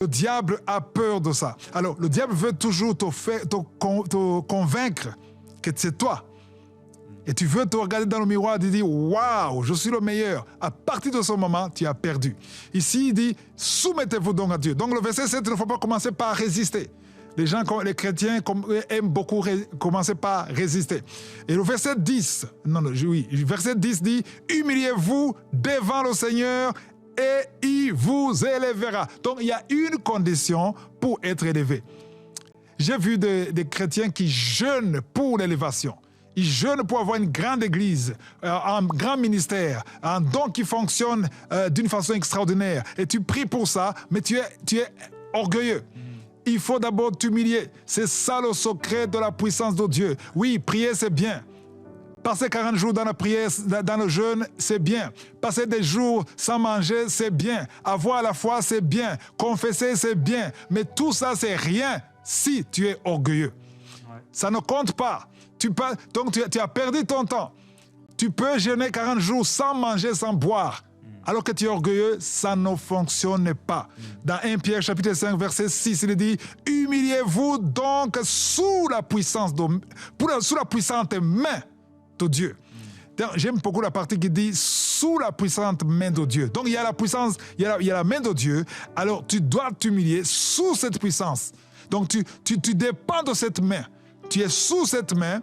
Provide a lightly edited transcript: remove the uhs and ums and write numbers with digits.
Le diable a peur de ça. Alors, le diable veut toujours te convaincre que c'est toi. Et tu veux te regarder dans le miroir et te dire « Waouh, je suis le meilleur ». À partir de ce moment, tu as perdu. Ici, il dit « Soumettez-vous donc à Dieu ». Donc, le verset 7, il ne faut pas commencer par résister. Les chrétiens aiment beaucoup commencer par résister. Et le verset 10, verset 10 dit « Humiliez-vous devant le Seigneur et il vous élèvera ». Donc, il y a une condition pour être élevé. J'ai vu des chrétiens qui jeûnent pour l'élévation. Ils jeûnent pour avoir une grande église, un grand ministère, un don qui fonctionne d'une façon extraordinaire. Et tu pries pour ça, mais tu es orgueilleux. Il faut d'abord t'humilier. C'est ça le secret de la puissance de Dieu. Oui, prier, c'est bien. Passer 40 jours dans la prière, dans le jeûne, c'est bien. Passer des jours sans manger, c'est bien. Avoir la foi, c'est bien. Confesser, c'est bien. Mais tout ça, c'est rien si tu es orgueilleux. Ouais. Ça ne compte pas. Donc, tu as perdu ton temps. Tu peux jeûner 40 jours sans manger, sans boire. Alors que tu es orgueilleux, ça ne fonctionne pas. Dans 1 Pierre chapitre 5, verset 6, il dit « Humiliez-vous donc sous la puissante main de Dieu. » J'aime beaucoup la partie qui dit « sous la puissante main de Dieu ». Donc, il y a la puissance, il y a la main de Dieu. Alors, tu dois t'humilier sous cette puissance. Donc, tu dépends de cette main. Tu es sous cette main